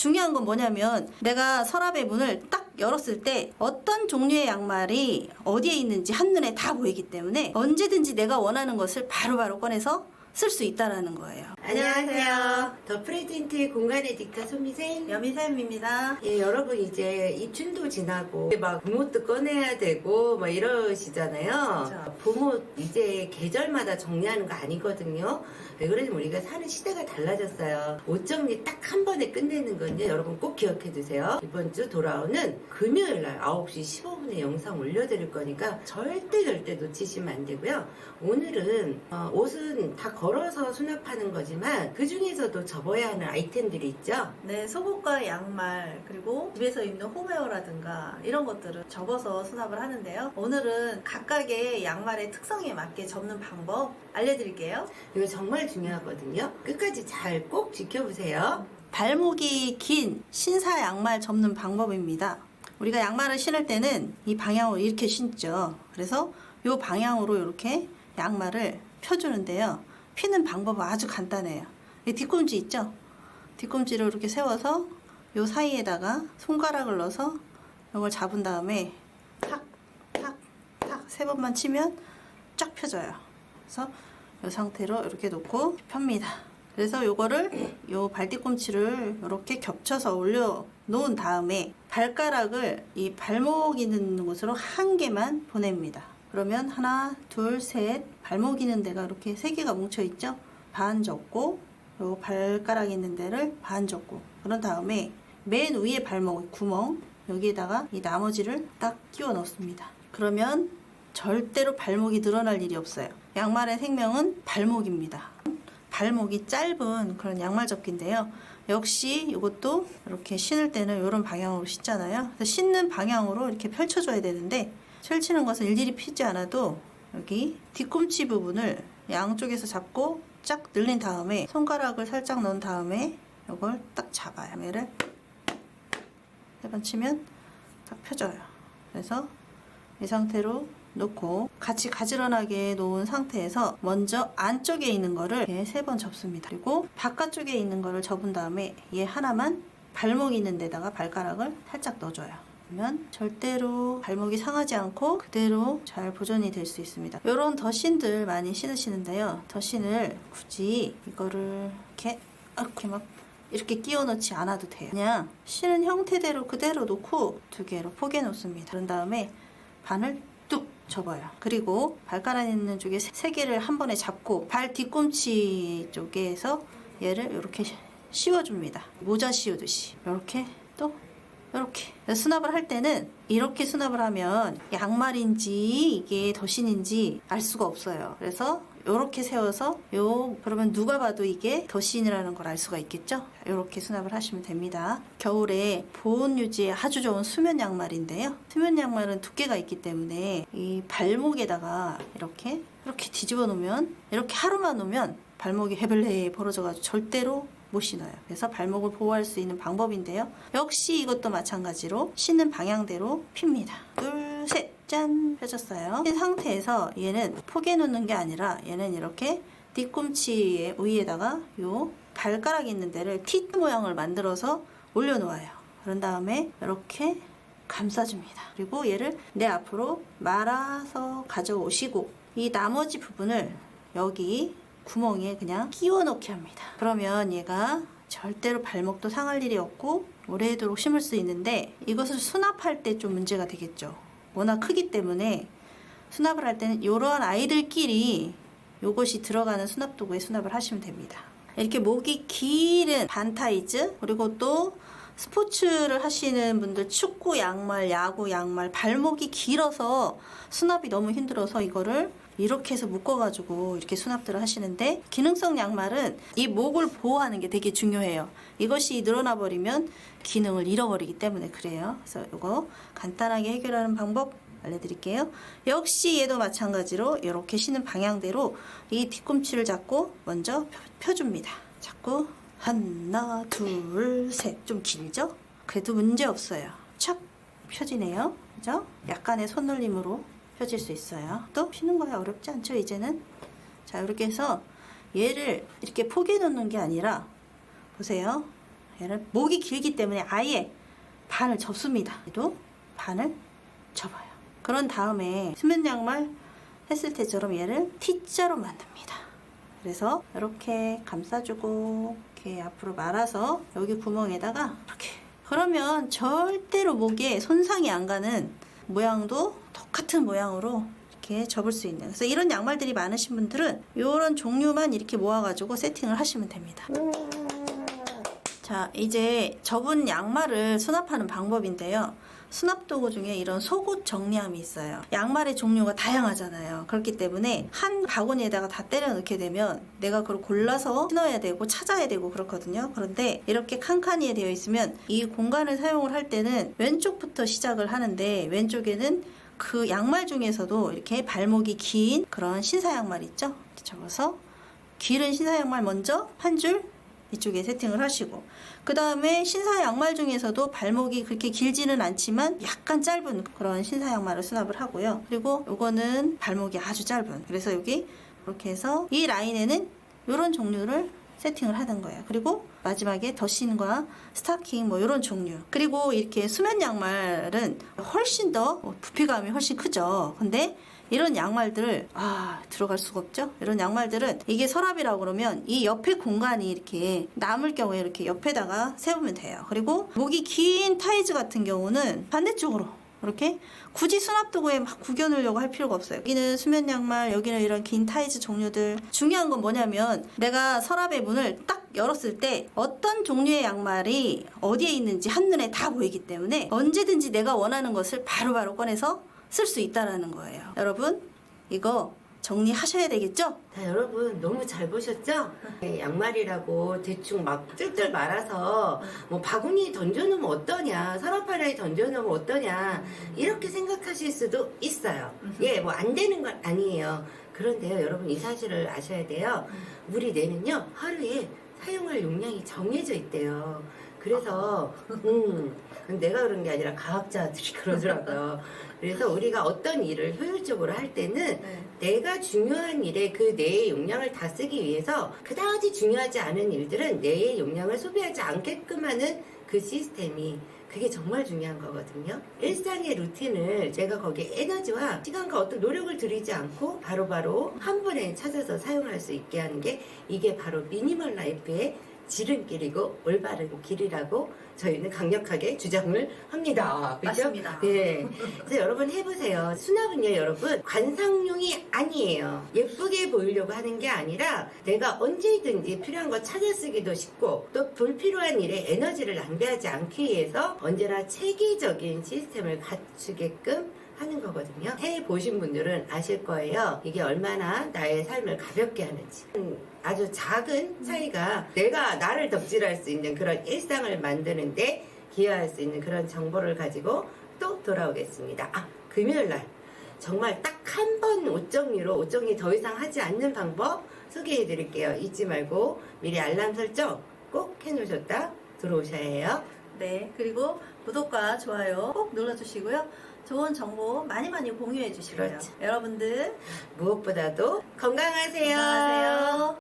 중요한 건 뭐냐면 내가 서랍의 문을 딱 열었을 때 어떤 종류의 양말이 어디에 있는지 한눈에 다 보이기 때문에 언제든지 내가 원하는 것을 바로바로 꺼내서 쓸 수 있다라는 거예요. 안녕하세요. 더 프레젠트 공간의 뒷가 손미생 여미쌤입니다. 예, 여러분 이제 입춘도 지나고 막 봄옷도 꺼내야 되고 막 이러시잖아요. 그렇죠. 봄옷 이제 계절마다 정리하는 거 아니거든요. 왜 그러냐면 우리가 사는 시대가 달라졌어요. 옷 정리 딱 한 번에 끝내는 건데 여러분 꼭 기억해 두세요. 이번 주 돌아오는 금요일날 9시 15분에 영상 올려드릴 거니까 절대 놓치시면 안 되고요. 오늘은 옷은 다 걸어서 수납하는 거지만 그 중에서도 접어야 하는 아이템들이 있죠. 네, 속옷과 양말 그리고 집에서 입는 홈웨어라든가 이런 것들을 접어서 수납을 하는데요. 오늘은 각각의 양말의 특성에 맞게 접는 방법 알려드릴게요. 이거 정말 중요하거든요. 끝까지 잘 꼭 지켜보세요. 발목이 긴 신사 양말 접는 방법입니다. 우리가 양말을 신을 때는 이 방향으로 이렇게 신죠. 그래서 이 방향으로 이렇게 양말을 펴주는데요. 피는 방법은 아주 간단해요. 이 뒤꿈치 있죠? 뒤꿈치를 이렇게 세워서 이 사이에다가 손가락을 넣어서 이걸 잡은 다음에 탁, 탁, 탁 세 번만 치면 쫙 펴져요. 그래서 이 상태로 이렇게 놓고 펴니다. 그래서 요거를 요 발뒤꿈치를 이렇게 겹쳐서 올려 놓은 다음에 발가락을 이 발목 있는 곳으로 한 개만 보냅니다. 그러면 하나, 둘, 셋 발목 있는 데가 이렇게 세 개가 뭉쳐 있죠? 반 접고 요 발가락 있는 데를 반 접고 그런 다음에 맨 위에 발목 구멍 여기에다가 이 나머지를 딱 끼워 넣습니다. 그러면 절대로 발목이 늘어날 일이 없어요. 양말의 생명은 발목입니다. 발목이 짧은 그런 양말 접기인데요. 역시 이것도 이렇게 신을 때는 이런 방향으로 신잖아요. 그래서 신는 방향으로 이렇게 펼쳐줘야 되는데 펼치는 것은 일일이 피지 않아도 여기 뒤꿈치 부분을 양쪽에서 잡고 쫙 늘린 다음에 손가락을 살짝 넣은 다음에 이걸 딱 잡아요. 얘를 세 번 치면 딱 펴져요. 그래서 이 상태로 놓고 같이 가지런하게 놓은 상태에서 먼저 안쪽에 있는 거를 이렇게 세 번 접습니다. 그리고 바깥쪽에 있는 거를 접은 다음에 얘 하나만 발목 있는 데다가 발가락을 살짝 넣어줘요. 그러면 절대로 발목이 상하지 않고 그대로 잘 보존이 될 수 있습니다. 이런 덧신들 많이 신으시는데요. 덧신을 굳이 이거를 이렇게 막 이렇게 끼워 넣지 않아도 돼요. 그냥 신은 형태대로 그대로 놓고 두 개로 포개 놓습니다. 그런 다음에 반을 뚝 접어요. 그리고 발가락 있는 쪽에 세 개를 한 번에 잡고 발 뒤꿈치 쪽에서 얘를 이렇게 씌워줍니다. 모자 씌우듯이 이렇게 또 이렇게 수납을 할 때는 이렇게 수납을 하면 양말인지 이게 덧신인지 알 수가 없어요. 그래서 이렇게 세워서 그러면 누가 봐도 이게 덧신이라는 걸 알 수가 있겠죠. 이렇게 수납을 하시면 됩니다. 겨울에 보온 유지에 아주 좋은 수면 양말인데요. 수면 양말은 두께가 있기 때문에 이 발목에다가 이렇게 뒤집어 놓으면 이렇게 하루만 놓으면 발목이 해블레 벌어져가지고 절대로 못 신어요. 그래서 발목을 보호할 수 있는 방법인데요. 역시 이것도 마찬가지로 신는 방향대로 핍니다. 둘, 셋, 짠! 펴졌어요. 핀 상태에서 얘는 포개 놓는 게 아니라 얘는 이렇게 뒤꿈치 위에다가 요 발가락 있는 데를 T 모양을 만들어서 올려놓아요. 그런 다음에 이렇게 감싸줍니다. 그리고 얘를 내 앞으로 말아서 가져오시고 이 나머지 부분을 여기 구멍에 그냥 끼워 넣게 합니다. 그러면 얘가 절대로 발목도 상할 일이 없고 오래도록 심을 수 있는데 이것을 수납할 때 좀 문제가 되겠죠. 워낙 크기 때문에 수납을 할 때는 이러한 아이들끼리 요것이 들어가는 수납 도구에 수납을 하시면 됩니다. 이렇게 목이 길은 반타이즈 그리고 또 스포츠를 하시는 분들 축구 양말, 야구 양말 발목이 길어서 수납이 너무 힘들어서 이거를 이렇게 해서 묶어가지고 이렇게 수납들을 하시는데 기능성 양말은 이 목을 보호하는 게 되게 중요해요. 이것이 늘어나 버리면 기능을 잃어버리기 때문에 그래요. 그래서 이거 간단하게 해결하는 방법 알려드릴게요. 역시 얘도 마찬가지로 이렇게 신는 방향대로 이 뒤꿈치를 잡고 먼저 펴줍니다. 잡고 하나 둘 셋 좀 길죠? 그래도 문제 없어요. 촥 펴지네요. 그죠? 약간의 손놀림으로 펴질 수 있어요. 또 피는 거야 어렵지 않죠 이제는. 자 이렇게 해서 얘를 이렇게 포개 놓는 게 아니라 보세요. 얘는 목이 길기 때문에 아예 반을 접습니다. 얘도 반을 접어요. 그런 다음에 수면 양말 했을 때처럼 얘를 T자로 만듭니다. 그래서 이렇게 감싸주고 이렇게 앞으로 말아서 여기 구멍에다가 이렇게, 그러면 절대로 목에 손상이 안 가는 모양도 똑같은 모양으로 이렇게 접을 수 있는, 그래서 이런 양말들이 많으신 분들은 이런 종류만 이렇게 모아가지고 세팅을 하시면 됩니다. 자, 이제 접은 양말을 수납하는 방법인데요. 수납 도구 중에 이런 속옷 정리함이 있어요. 양말의 종류가 다양하잖아요. 그렇기 때문에 한 바구니에다가 다 때려 넣게 되면 내가 그걸 골라서 신어야 되고 찾아야 되고 그렇거든요. 그런데 이렇게 칸칸이에 되어 있으면 이 공간을 사용을 할 때는 왼쪽부터 시작을 하는데, 왼쪽에는 그 양말 중에서도 이렇게 발목이 긴 그런 신사 양말 있죠? 접어서 길은 신사 양말 먼저 한 줄 이쪽에 세팅을 하시고, 그 다음에 신사 양말 중에서도 발목이 그렇게 길지는 않지만 약간 짧은 그런 신사 양말을 수납을 하고요. 그리고 요거는 발목이 아주 짧은, 그래서 여기 이렇게 해서 이 라인에는 이런 종류를 세팅을 하는 거예요. 그리고 마지막에 더신과 스타킹 뭐 이런 종류. 그리고 이렇게 수면 양말은 훨씬 더 부피감이 훨씬 크죠. 근데 이런 양말들을 들어갈 수가 없죠. 이런 양말들은 이게 서랍이라고 그러면 이 옆에 공간이 이렇게 남을 경우에 이렇게 옆에다가 세우면 돼요. 그리고 목이 긴 타이즈 같은 경우는 반대쪽으로 이렇게 굳이 수납 도구에 막 구겨 넣으려고 할 필요가 없어요. 여기는 수면 양말, 여기는 이런 긴 타이즈 종류들. 중요한 건 뭐냐면 내가 서랍의 문을 딱 열었을 때 어떤 종류의 양말이 어디에 있는지 한눈에 다 보이기 때문에 언제든지 내가 원하는 것을 바로바로 꺼내서 쓸 수 있다라는 거예요. 여러분, 이거 정리하셔야 되겠죠? 자, 여러분 너무 잘 보셨죠? 네, 양말이라고 대충 막 쫄쫄 말아서 뭐 바구니에 던져놓으면 어떠냐, 서랍 하나에 던져놓으면 어떠냐 이렇게 생각하실 수도 있어요. 예, 뭐 안 되는 건 아니에요. 그런데요, 여러분 이 사실을 아셔야 돼요. 우리 뇌는요 하루에 사용할 용량이 정해져 있대요. 그래서 내가 그런 게 아니라 과학자들이 그러더라고요. 그래서 우리가 어떤 일을 효율적으로 할 때는 내가 중요한 일에 그 뇌의 용량을 다 쓰기 위해서 그다지 중요하지 않은 일들은 뇌의 용량을 소비하지 않게끔 하는 그 시스템이, 그게 정말 중요한 거거든요. 일상의 루틴을 제가 거기에 에너지와 시간과 어떤 노력을 들이지 않고 바로바로 한 번에 찾아서 사용할 수 있게 하는 게, 이게 바로 미니멀 라이프의 지름길이고 올바른 길이라고 저희는 강력하게 주장을 합니다. 그죠? 맞습니다. 네. 그래서 여러분 해보세요. 수납은요, 여러분 관상용이 아니에요. 예쁘게 보이려고 하는 게 아니라 내가 언제든지 필요한 거 찾아 쓰기도 쉽고, 또 불필요한 일에 에너지를 낭비하지 않기 위해서 언제나 체계적인 시스템을 갖추게끔 하는 거거든요. 해보신 분들은 아실 거예요. 이게 얼마나 나의 삶을 가볍게 하는지. 아주 작은 차이가 내가 나를 덕질할 수 있는 그런 일상을 만드는데 기여할 수 있는 그런 정보를 가지고 또 돌아오겠습니다. 금요일날 정말 딱 한 번 옷 정리로 옷 정리 더 이상 하지 않는 방법 소개해 드릴게요. 잊지 말고 미리 알람 설정 꼭 해놓으셨다 들어오셔야 해요. 네, 그리고 구독과 좋아요 꼭 눌러주시고요. 좋은 정보 많이 공유해 주시고요. 그렇죠. 여러분들 무엇보다도 건강하세요. 건강하세요.